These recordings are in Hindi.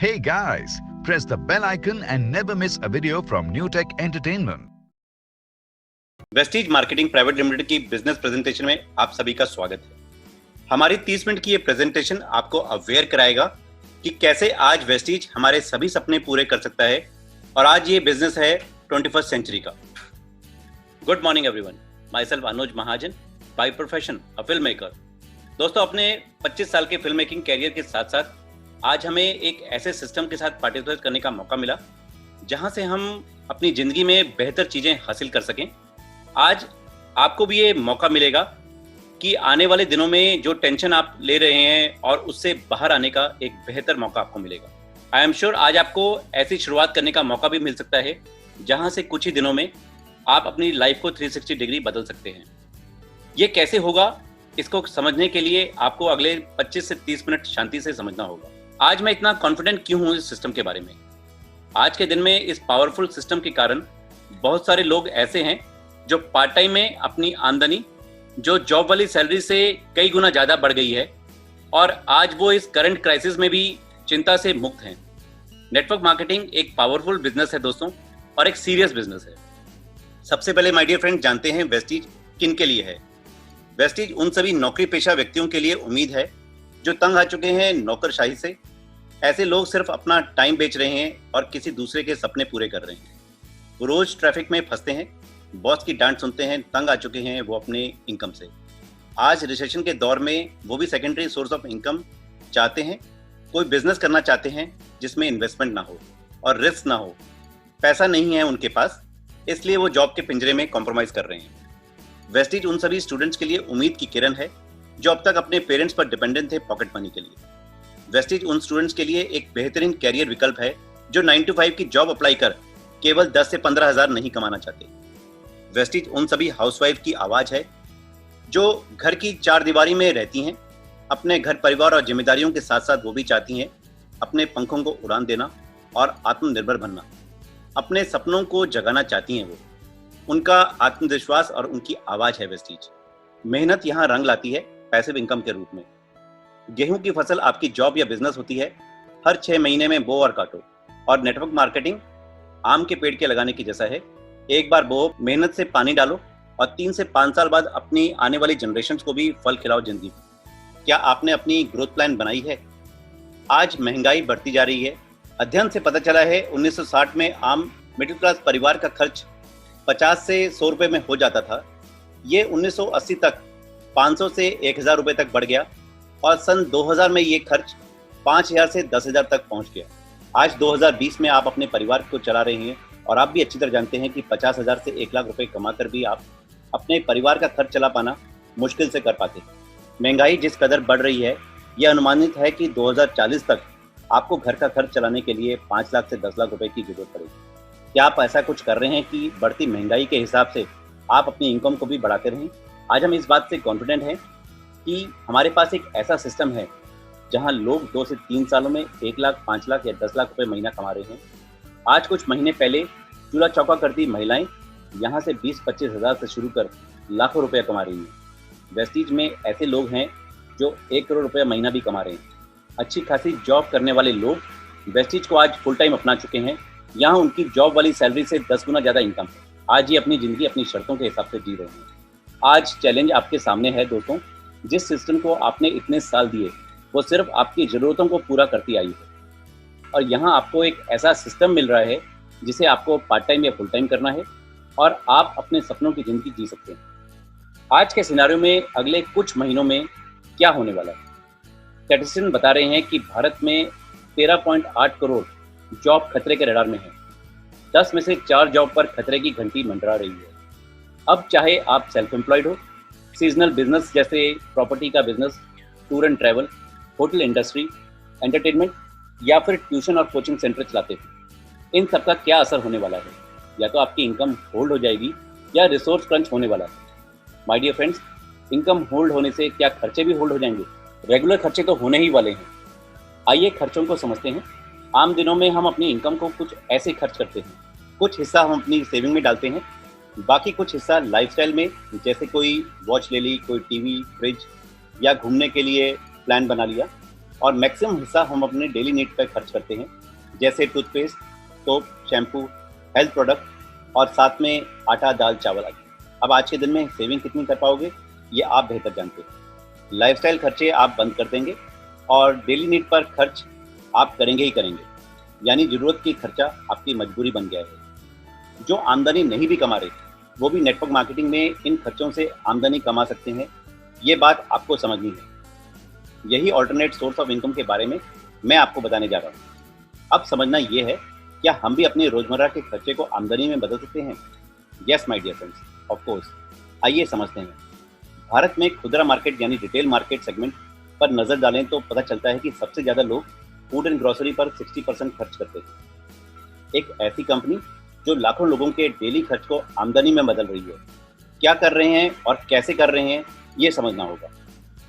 Hey guys, press the bell icon and never miss a video from New Tech Entertainment. Vestige marketing private limited की बिजनेस प्रेजेंटेशन में आप सभी का स्वागत है। हमारी 30 मिनट की ये प्रेजेंटेशन आपको अवेयर कराएगा कि कैसे आज वेस्टीज हमारे सभी सपने पूरे कर सकता है और आज ये बिजनेस है 21st सेंचुरी का। Good morning everyone, my self Anuj Mahajan, by profession a film maker. दोस्तों, अपने 25 साल के फिल्म मेकिंग कैरियर के साथ साथ आज हमें एक ऐसे सिस्टम के साथ पार्टिसिपेट करने का मौका मिला जहां से हम अपनी जिंदगी में बेहतर चीजें हासिल कर सकें। आज आपको भी ये मौका मिलेगा कि आने वाले दिनों में जो टेंशन आप ले रहे हैं और उससे बाहर आने का एक बेहतर मौका आपको मिलेगा। आई एम श्योर आज आपको ऐसी शुरुआत करने का मौका भी मिल सकता है जहां से कुछ ही दिनों में आप अपनी लाइफ को 360 डिग्री बदल सकते हैं। ये कैसे होगा, इसको समझने के लिए आपको अगले 25 से 30 मिनट शांति से समझना होगा। आज मैं इतना कॉन्फिडेंट क्यों हूं इस सिस्टम के बारे में? आज के दिन में इस पावरफुल सिस्टम के कारण बहुत सारे लोग ऐसे हैं जो पार्ट टाइम में अपनी आमदनी जो जॉब वाली सैलरी से कई गुना ज्यादा बढ़ गई है और आज वो इस करंट क्राइसिस में भी चिंता से मुक्त हैं। नेटवर्क मार्केटिंग एक पावरफुल बिजनेस है दोस्तों, और एक सीरियस बिजनेस है। सबसे पहले माय डियर फ्रेंड, जानते हैं वेस्टीज किन के लिए है। वेस्टीज उन सभी नौकरी पेशा व्यक्तियों के लिए उम्मीद है जो तंग आ चुके हैं नौकरशाही से। ऐसे लोग सिर्फ अपना टाइम बेच रहे हैं और किसी दूसरे के सपने पूरे कर रहे हैं। वो रोज ट्रैफिक में फंसते हैं, बॉस की डांट सुनते हैं, तंग आ चुके हैं वो अपने इनकम से। आज रिसेशन के दौर में वो भी सेकेंडरी सोर्स ऑफ इनकम चाहते हैं, कोई बिजनेस करना चाहते हैं जिसमें इन्वेस्टमेंट ना हो और रिस्क ना हो। पैसा नहीं है उनके पास, इसलिए वो जॉब के पिंजरे में कॉम्प्रोमाइज कर रहे हैं। वेस्टीज उन सभी स्टूडेंट्स के लिए उम्मीद की किरण है जो अब तक अपने पेरेंट्स पर डिपेंडेंट थे पॉकेट मनी के लिए। वेस्टीज उन स्टूडेंट्स के लिए एक बेहतरीन कैरियर विकल्प है जो 9 to 5 की जॉब अप्लाई कर केवल 10 से 15 हज़ार नहीं कमाना चाहते। वेस्टीज उन सभी हाउसवाइफ की आवाज है जो घर की चार दीवारी में रहती हैं, अपने घर परिवार और जिम्मेदारियों के साथ साथ वो भी चाहती हैं अपने पंखों को उड़ान देना और आत्मनिर्भर बनना। अपने सपनों को जगाना चाहती हैं वो। उनका आत्मविश्वास और उनकी आवाज है वेस्टीज। मेहनत यहाँ रंग लाती है पैसिव इनकम के रूप में। गेहूं की फसल आपकी जॉब या बिजनेस होती है। हर 6 महीने में बो और काटो। और नेटवर्क मार्केटिंग आम के पेड़ के लगाने की जैसा है। एक बार बो, मेहनत से पानी डालो और 3 से 5 साल बाद अपनी आने वाली जनरेशन को भी फल खिलाओ जिंदगी। क्या आपने अपनी ग्रोथ प्लान बनाई है? आज महंगाई बढ़ती जा रही है। अध्ययन से पता चला है 1960 में आम मिडिल क्लास परिवार का खर्च 50 से 100 रुपए में हो जाता था। ये 1980 तक 500 से 1000 रुपए तक बढ़ गया और सन 2000 में ये खर्च 5000 से 10,000 तक पहुंच गया। आज 2020 में आप अपने परिवार को चला रहे हैं और आप भी अच्छी तरह जानते हैं कि 50,000 से 1 लाख रुपए कमाकर भी आप अपने परिवार का खर्च चला पाना मुश्किल से कर पाते। महंगाई जिस कदर बढ़ रही है, यह अनुमानित है कि 2040 तक आपको घर का खर्च चलाने के लिए 5 लाख से 10 लाख रुपए की जरूरत पड़ेगी। क्या आप ऐसा कुछ कर रहे हैं कि बढ़ती महंगाई के हिसाब से आप अपनी इनकम को भी बढ़ाते रहें? आज हम इस बात से कॉन्फिडेंट हैं कि हमारे पास एक ऐसा सिस्टम है जहां लोग 2 से 3 सालों में 1 लाख, 5 लाख या 10 लाख रुपए महीना कमा रहे हैं। आज कुछ महीने पहले चूल्हा चौका करती महिलाएं यहां से 20-25 हज़ार से शुरू कर लाखों रुपए कमा रही हैं। वेस्टीज में ऐसे लोग हैं जो 1 करोड़ रुपया महीना भी कमा रहे हैं। अच्छी खासी जॉब करने वाले लोग वेस्टीज को आज फुल टाइम अपना चुके हैं। यहाँ उनकी जॉब वाली सैलरी से 10 गुना ज़्यादा इनकम है। आज ये अपनी ज़िंदगी अपनी शर्तों के हिसाब से जी रहे हैं। आज चैलेंज आपके सामने है दोस्तों। जिस सिस्टम को आपने इतने साल दिए वो सिर्फ आपकी ज़रूरतों को पूरा करती आई है और यहाँ आपको एक ऐसा सिस्टम मिल रहा है जिसे आपको पार्ट टाइम या फुल टाइम करना है और आप अपने सपनों की ज़िंदगी जी सकते हैं। आज के सिनारियों में अगले कुछ महीनों में क्या होने वाला है? स्टैटिस्टिशियन बता रहे हैं कि भारत में 13.8 करोड़ जॉब खतरे के रडार में है। 10 में से 4 जॉब पर खतरे की घंटी मंडरा रही है। अब चाहे आप सेल्फ एम्प्लॉयड हो, सीजनल बिजनेस जैसे प्रॉपर्टी का business, tour and travel, hotel industry, entertainment या फिर ट्यूशन और कोचिंग सेंटर चलाते हो, इन सब का क्या असर होने वाला है? या तो आपकी इनकम होल्ड हो जाएगी या रिसोर्स क्रंच होने वाला है। My dear friends, income hold होने से क्या खर्चे भी होल्ड हो जाएंगे? रेगुलर खर्चे तो होने ही वाले हैं। आइए खर्चों को समझते हैं। आम दिनों में हम अपनी इनकम को कुछ ऐसे खर्च करते हैं। कुछ हिस्सा हम अपनी सेविंग में डालते हैं, बाकी कुछ हिस्सा लाइफस्टाइल में, जैसे कोई वॉच ले ली, कोई टीवी, फ्रिज या घूमने के लिए प्लान बना लिया। और मैक्सिमम हिस्सा हम अपने डेली नीड पर खर्च करते हैं, जैसे toothpaste, soap, shampoo, health product और साथ में आटा, दाल, चावल आदि। अब आज के दिन में सेविंग कितनी कर पाओगे ये आप बेहतर जानते हैं। लाइफस्टाइल खर्चे आप बंद कर देंगे और डेली नीड पर खर्च आप करेंगे ही करेंगे, यानी ज़रूरत की खर्चा आपकी मजबूरी बन गया है। जो आमदनी नहीं भी कमा रहे वो भी नेटवर्क मार्केटिंग में इन खर्चों से आमदनी कमा सकते हैं, ये बात आपको समझनी है। यही ऑल्टरनेट सोर्स ऑफ इनकम के बारे में मैं आपको बताने जा रहा हूँ। अब समझना ये है, क्या हम भी अपने रोजमर्रा के खर्चे को आमदनी में बदल सकते हैं? Yes my dear friends, of course. आइए समझते हैं। भारत में खुदरा मार्केट यानी रिटेल मार्केट सेगमेंट पर नजर डालें तो पता चलता है कि सबसे ज्यादा लोग फूड एंड ग्रोसरी पर 60% खर्च करते हैं। एक ऐसी कंपनी जो लाखों लोगों के डेली खर्च को आमदनी में बदल रही है। क्या कर रहे हैं और कैसे कर रहे हैं ये समझना होगा।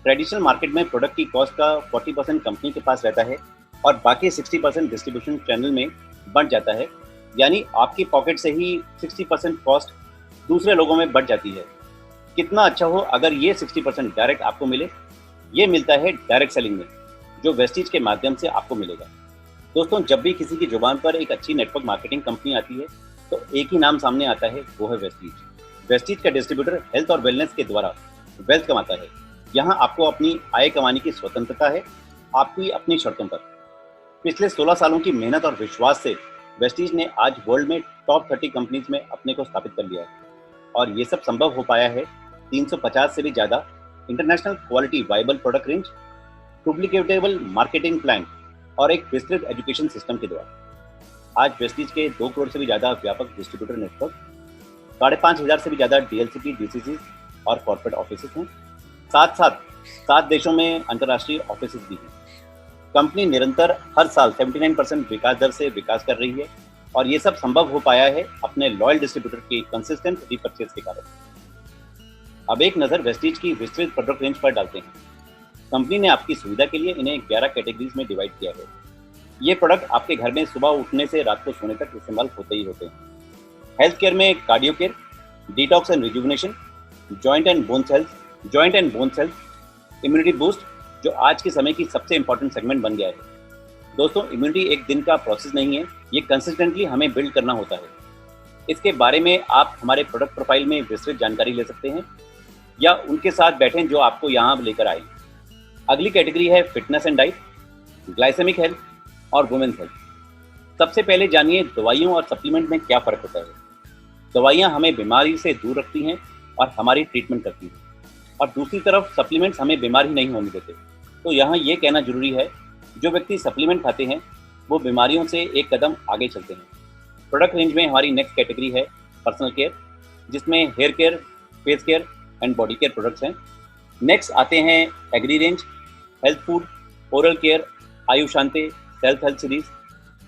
ट्रेडिशनल मार्केट में प्रोडक्ट की कॉस्ट का 40% कंपनी के पास रहता है और बाकी 60% डिस्ट्रीब्यूशन चैनल में बढ़ जाता है, यानी आपकी पॉकेट से ही 60% कॉस्ट दूसरे लोगों में बढ़ जाती है। कितना अच्छा हो अगर ये 60% डायरेक्ट आपको मिले। ये मिलता है डायरेक्ट सेलिंग में, जो वेस्टीज के माध्यम से आपको मिलेगा। दोस्तों, जब भी किसी की जुबान पर एक अच्छी नेटवर्क मार्केटिंग कंपनी आती है तो एक ही नाम सामने आता है, वो है वेस्टीज। वेस्टीज का डिस्ट्रीब्यूटर हेल्थ और वेलनेस के द्वारा वेल्थ कमाता है। यहाँ आपको अपनी आय कमाने की स्वतंत्रता है, आपकी अपनी शर्तों पर। पिछले 16 सालों की मेहनत और विश्वास से वेस्टीज ने आज वर्ल्ड में टॉप 30 कंपनीज में अपने को स्थापित कर लिया है और ये सब संभव हो पाया है 350 से भी ज़्यादा international quality viable product range, duplicatable marketing plan और एक विस्तृत एजुकेशन सिस्टम के द्वारा। आज वेस्टीज के 2 करोड़ से भी ज़्यादा व्यापक डिस्ट्रीब्यूटर नेटवर्क, 5,500 से भी ज़्यादा डीएलसीपी, डीसीसी और कॉर्पोरेट ऑफिस हैं। साथ साथ 7 देशों में अंतर्राष्ट्रीय ऑफिस भी हैं। कंपनी निरंतर हर साल 79% विकास दर से विकास कर रही है और ये सब संभव हो पाया है अपने लॉयल डिस्ट्रीब्यूटर की कंसिस्टेंट रीपरचेज के कारण। अब एक नज़र वेस्टीज की विस्तृत प्रोडक्ट रेंज पर डालते हैं। कंपनी ने आपकी सुविधा के लिए इन्हें 11 कैटेगरीज में डिवाइड किया है। ये प्रोडक्ट आपके घर में सुबह उठने से रात को सोने तक इस्तेमाल होते ही होते हैं। हेल्थ केयर में cardio care, detox and rejuvenation, joint and bone health, immunity boost, जो आज के समय की सबसे इंपॉर्टेंट सेगमेंट बन गया है। दोस्तों, इम्यूनिटी एक दिन का प्रोसेस नहीं है, ये कंसिस्टेंटली हमें बिल्ड करना होता है। इसके बारे में आप हमारे प्रोडक्ट प्रोफाइल में विस्तृत जानकारी ले सकते हैं या उनके साथ बैठें जो आपको यहाँ लेकर आए। अगली कैटेगरी है fitness and diet, glycaemic health और वुमेन्स हेल्थ। सबसे पहले जानिए दवाइयों और सप्लीमेंट में क्या फ़र्क होता है। दवाइयाँ हमें बीमारी से दूर रखती हैं और हमारी ट्रीटमेंट करती हैं, और दूसरी तरफ सप्लीमेंट्स हमें बीमारी नहीं होने देते। तो यहाँ ये कहना जरूरी है, जो व्यक्ति सप्लीमेंट खाते हैं वो बीमारियों से एक कदम आगे चलते हैं। प्रोडक्ट रेंज में हमारी नेक्स्ट कैटेगरी है पर्सनल केयर, जिसमें hair care, face care and body care products हैं। नेक्स्ट आते हैं agri range, health food, oral care, आयुशांते, self health series,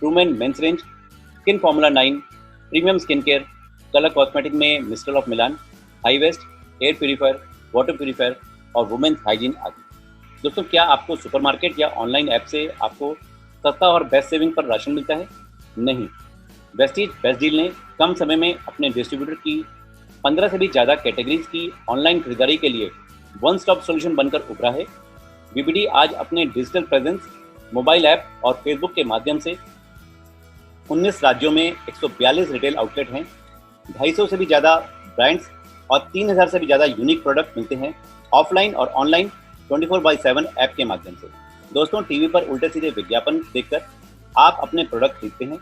Truemen men's range, skin formula 9, premium skin care, colour cosmetic में mistral of Milan, high west, air purifier, water purifier और वुमेन्स हाइजीन आदि। दोस्तों, क्या आपको सुपरमार्केट या ऑनलाइन ऐप से आपको सस्ता और बेस्ट सेविंग पर राशन मिलता है? नहीं। वेस्टीज बेस्ट डील ने कम समय में अपने डिस्ट्रीब्यूटर की 15 से भी ज़्यादा कैटेगरीज की ऑनलाइन खरीदारी के लिए वन स्टॉप सॉल्यूशन बनकर उभरा है। वीबीडी आज अपने डिजिटल प्रेजेंस, मोबाइल ऐप और फेसबुक के माध्यम से 19 राज्यों में 142 रिटेल आउटलेट हैं, 250 से भी ज़्यादा ब्रांड्स और 3000 से भी ज़्यादा यूनिक प्रोडक्ट मिलते हैं ऑफलाइन और ऑनलाइन 24/7 ऐप के माध्यम से। दोस्तों, टीवी पर उल्टे सीधे विज्ञापन देखकर आप अपने प्रोडक्ट खरीदते हैं,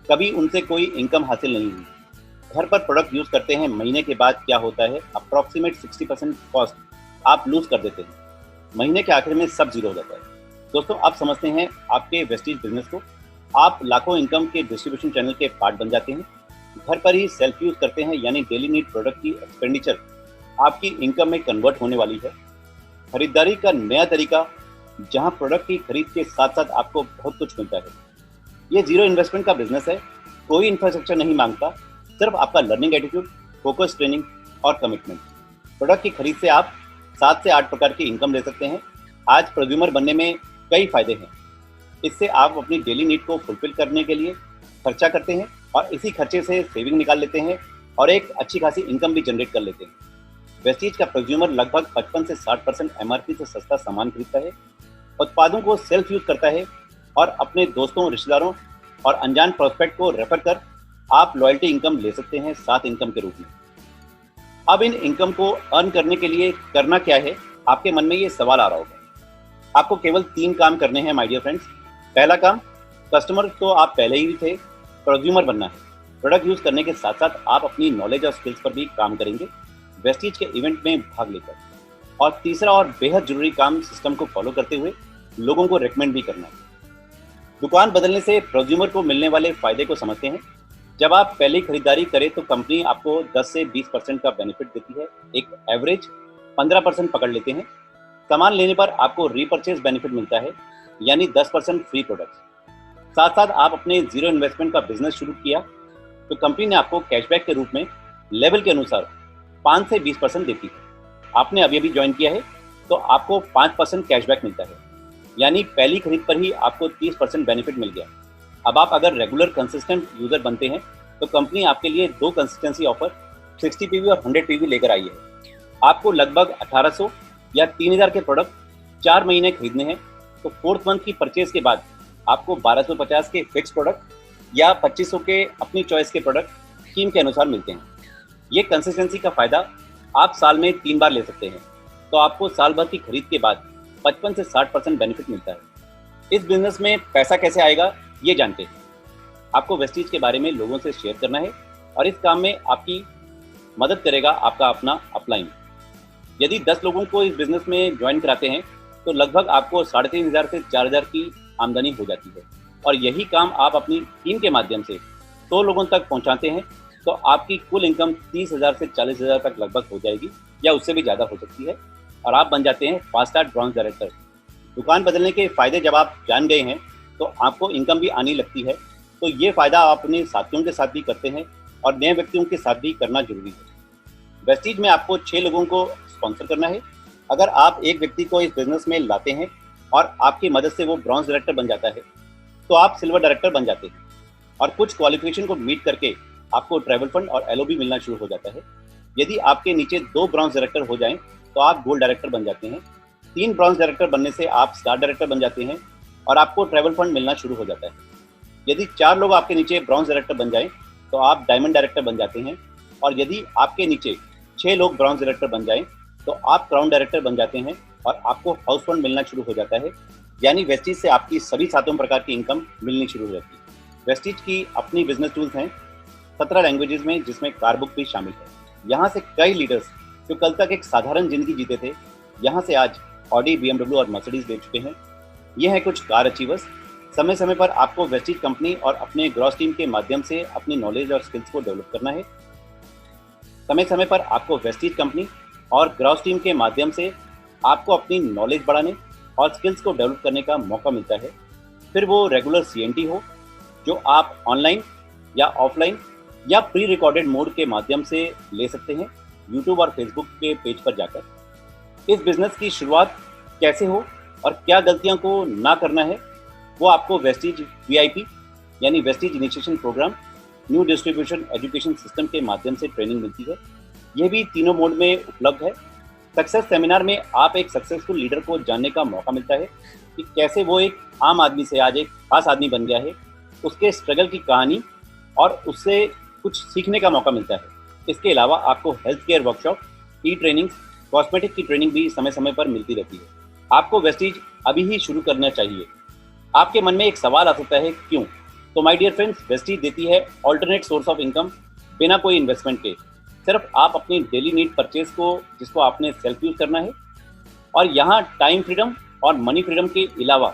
कभी उनसे कोई इनकम हासिल नहीं हुई। घर पर प्रोडक्ट यूज़ करते हैं, महीने के बाद क्या होता है, अप्रॉक्सीमेट 60% कॉस्ट आप लूज कर देते हैं। महीने के आखिर में सब जीरो हो जाता है। दोस्तों, अब समझते हैं आपके वेस्टीज बिजनेस को। आप लाखों इनकम के डिस्ट्रीब्यूशन चैनल के पार्ट बन जाते हैं। घर पर ही सेल्फ यूज़ करते हैं, यानी डेली नीड प्रोडक्ट की एक्सपेंडिचर आपकी इनकम में कन्वर्ट होने वाली है। खरीदारी का नया तरीका, जहां प्रोडक्ट की खरीद के साथ साथ आपको बहुत कुछ मिलता है। ये जीरो इन्वेस्टमेंट का बिजनेस है, कोई इंफ्रास्ट्रक्चर नहीं मांगता, सिर्फ आपका लर्निंग एटीट्यूड, फोकस, ट्रेनिंग और कमिटमेंट। प्रोडक्ट की खरीद से आप 7 से 8 प्रकार की इनकम ले सकते हैं। आज प्रोड्यूमर बनने में कई फायदे हैं। इससे आप अपनी डेली नीड को फुलफिल करने के लिए खर्चा करते हैं और इसी खर्चे से सेविंग निकाल लेते हैं और एक अच्छी खासी इनकम भी जनरेट कर लेते हैं। वेस्टीज का कंज्यूमर लगभग 55 से 60% एमआरपी से सस्ता सामान खरीदता है। उत्पादों को सेल्फ यूज करता है और अपने दोस्तों, रिश्तेदारों और अनजान प्रोस्पेक्ट को रेफर कर आप लॉयल्टी इनकम ले सकते हैं साथ इनकम के रूप में। अब इन इनकम को अर्न करने के लिए करना क्या है, आपके मन में ये सवाल आ रहा होगा। आपको केवल 3 काम करने हैं माय डियर फ्रेंड्स। पहला काम, कस्टमर तो आप पहले ही थे, कंज्यूमर बनना है। प्रोडक्ट यूज करने के साथ साथ आप अपनी नॉलेज और स्किल्स पर भी काम करेंगे वेस्टीज के इवेंट में भाग लेकर। और तीसरा और बेहद जरूरी काम, सिस्टम को फॉलो करते हुए लोगों को रेकमेंड भी करना है। दुकान बदलने से कंज्यूमर को मिलने वाले फायदे को समझते हैं। जब आप पहली खरीदारी करें तो कंपनी आपको 10 से 20% का बेनिफिट देती है, एक एवरेज 15% पकड़ लेते हैं। सामान लेने पर आपको रीपरचेज बेनिफिट मिलता है, यानी 10% फ्री प्रोडक्ट्स। साथ साथ आप अपने जीरो इन्वेस्टमेंट का बिजनेस शुरू किया तो कंपनी ने आपको कैशबैक के रूप में लेवल के अनुसार 5 से 20% देती है। आपने अभी अभी ज्वाइन किया है तो आपको 5% कैशबैक मिलता है, यानी पहली खरीद पर ही आपको 30% बेनिफिट मिल गया। अब आप अगर रेगुलर कंसिस्टेंट यूजर बनते हैं तो कंपनी आपके लिए 2 कंसिस्टेंसी ऑफर 60 पीवी और 100 पीवी लेकर आई है। आपको लगभग 1800 या 3000 के प्रोडक्ट 4 महीने खरीदने हैं तो 4th मंथ की परचेज के बाद आपको 1250 के फिक्स प्रोडक्ट या 2500 के अपनी चॉइस के प्रोडक्ट स्कीम के अनुसार मिलते हैं। ये कंसिस्टेंसी का फायदा आप साल में 3 बार ले सकते हैं, तो आपको साल भर की खरीद के बाद 55 से 60% बेनिफिट मिलता है। इस बिजनेस में पैसा कैसे आएगा ये जानते हैं। आपको वेस्टीज के बारे में लोगों से शेयर करना है और इस काम में आपकी मदद करेगा आपका अपना अपलाइन। यदि 10 लोगों को इस बिजनेस में ज्वाइन कराते हैं तो लगभग आपको 3500 से 4000 की आमदनी हो जाती है। और यही काम आप अपनी टीम के माध्यम से 100 लोगों तक पहुंचाते हैं तो आपकी कुल इनकम 30,000 से 40,000 तक लगभग हो जाएगी या उससे भी ज़्यादा हो सकती है और आप बन जाते हैं फास्ट स्टार्ट ब्रॉन्ज डायरेक्टर। दुकान बदलने के फायदे जब आप जान गए हैं तो आपको इनकम भी आने लगती है, तो ये फायदा आप अपने साथियों के साथ भी करते हैं और नए व्यक्तियों के साथ भी करना जरूरी है। वेस्टीज में आपको 6 लोगों को स्पॉन्सर करना है। अगर आप एक व्यक्ति को इस बिजनेस में लाते हैं और आपकी मदद से वो ब्रॉन्ज डायरेक्टर बन जाता है तो आप सिल्वर डायरेक्टर बन जाते हैं और कुछ क्वालिफिकेशन को मीट करके आपको ट्रैवल फंड और एलओबी मिलना शुरू हो जाता है। यदि आपके नीचे 2 ब्रॉन्ज डायरेक्टर हो जाएं तो आप गोल्ड डायरेक्टर बन जाते हैं। 3 ब्रॉन्ज डायरेक्टर बनने से आप स्टार डायरेक्टर बन जाते हैं और आपको ट्रैवल फंड मिलना शुरू हो जाता है। यदि 4 लोग आपके नीचे ब्रॉन्ज डायरेक्टर बन जाएं तो आप डायमंड डायरेक्टर बन जाते हैं और यदि आपके नीचे 6 लोग ब्रॉन्ज डायरेक्टर बन जाएं तो आप क्राउन डायरेक्टर बन जाते हैं और आपको हाउस फंड मिलना शुरू हो जाता है, यानी वेस्टीज से आपकी सभी 7 प्रकार की इनकम मिलनी शुरू हो जाती है। वेस्टीज की अपनी बिजनेस टूल्स हैं 17 लैंग्वेजेस में, जिसमें कार बुक भी शामिल है। यहाँ से कई लीडर्स जो कल तक एक साधारण जिंदगी जीते थे, यहाँ से आज ऑडी, BMW और मर्सिडीज ले चुके हैं। ये हैं कुछ कार अचीवर्स। समय समय पर आपको वेस्टीज कंपनी और अपने ग्रॉस टीम के माध्यम से अपनी नॉलेज और स्किल्स को डेवलप करना है। समय समय पर आपको वेस्टीज कंपनी और ग्रॉस टीम के माध्यम से आपको अपनी नॉलेज बढ़ाने और स्किल्स को डेवलप करने का मौका मिलता है। फिर वो रेगुलर CNT हो जो आप ऑनलाइन या ऑफलाइन या प्री रिकॉर्डेड मोड के माध्यम से ले सकते हैं YouTube और Facebook के पेज पर जाकर। इस बिजनेस की शुरुआत कैसे हो और क्या गलतियां को ना करना है वो आपको वेस्टीज VIP यानी Vestige initiation programme, new distribution education system के माध्यम से ट्रेनिंग मिलती है। यह भी तीनों मोड में उपलब्ध है। सक्सेस सेमिनार में आप एक सक्सेसफुल लीडर को जानने का मौका मिलता है कि कैसे वो एक आम आदमी से आज एक खास आदमी बन गया है, उसके स्ट्रगल की कहानी और उससे कुछ सीखने का मौका मिलता है। इसके अलावा आपको health care workshop, trainings, cosmetic की ट्रेनिंग भी समय समय पर मिलती रहती है। आपको वेस्टीज अभी ही शुरू करना चाहिए। आपके मन में एक सवाल आ सकता है, क्यों? तो माय डियर फ्रेंड्स, वेस्टीज देती है ऑल्टरनेट सोर्स ऑफ इनकम बिना कोई इन्वेस्टमेंट के। सिर्फ आप अपनी डेली नीड परचेज को, जिसको आपने सेल्फ यूज करना है, और यहाँ टाइम फ्रीडम और मनी फ्रीडम के अलावा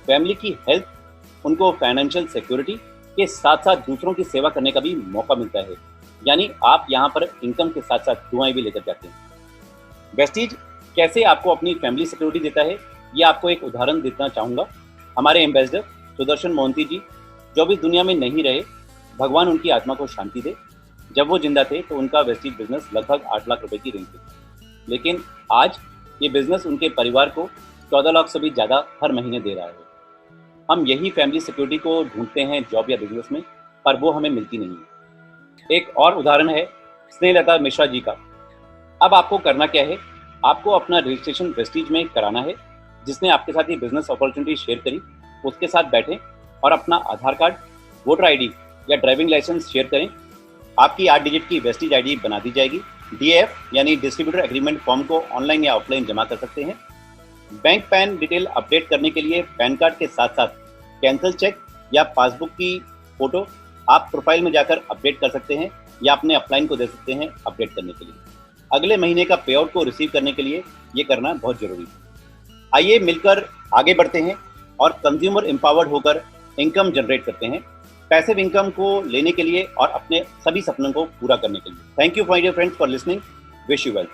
फैमिली की हेल्थ, उनको फाइनेंशियल सिक्योरिटी के साथ साथ दूसरों की सेवा करने का भी मौका मिलता है। यानी आप यहाँ पर इनकम के साथ साथ दुआएं भी लेकर जाते हैं। वेस्टीज कैसे आपको अपनी फैमिली सिक्योरिटी देता है, ये आपको एक उदाहरण देना चाहूँगा। हमारे एम्बेसडर सुदर्शन मोहंती जी, जो भी दुनिया में नहीं रहे, भगवान उनकी आत्मा को शांति दे। जब वो जिंदा थे तो उनका वेस्टीज बिजनेस लगभग 8 लाख रुपए की रेंज थी, लेकिन आज ये बिजनेस उनके परिवार को 14 लाख से भी ज़्यादा हर महीने दे रहा है। हम यही फैमिली सिक्योरिटी को ढूंढते हैं जॉब या बिजनेस में, पर वो हमें मिलती नहीं है। एक और उदाहरण है स्नेहलता मिश्रा जी का। अब आपको करना क्या है, आपको अपना रजिस्ट्रेशन वेस्टीज में कराना है। जिसने आपके साथ ये बिजनेस अपॉर्चुनिटी शेयर करी उसके साथ बैठें और अपना आधार कार्ड, वोटर आईडी या ड्राइविंग लाइसेंस शेयर करें। आपकी 8 डिजिट की वेस्टीज आईडी बना दी जाएगी। डीएफ यानी डिस्ट्रीब्यूटर एग्रीमेंट फॉर्म को ऑनलाइन या ऑफलाइन जमा कर सकते हैं। बैंक पैन डिटेल अपडेट करने के लिए पैन कार्ड के साथ साथ कैंसिल चेक या पासबुक की फोटो आप प्रोफाइल में जाकर अपडेट कर सकते हैं या अपने अपलाइन को दे सकते हैं अपडेट करने के लिए। अगले महीने का पे आउट को रिसीव करने के लिए ये करना बहुत जरूरी है। आइए मिलकर आगे बढ़ते हैं और कंज्यूमर एम्पावर्ड होकर इनकम जनरेट करते हैं, पैसिव इनकम को लेने के लिए और अपने सभी सपनों को पूरा करने के लिए। Thank you my dear friends for listening. Wish you well.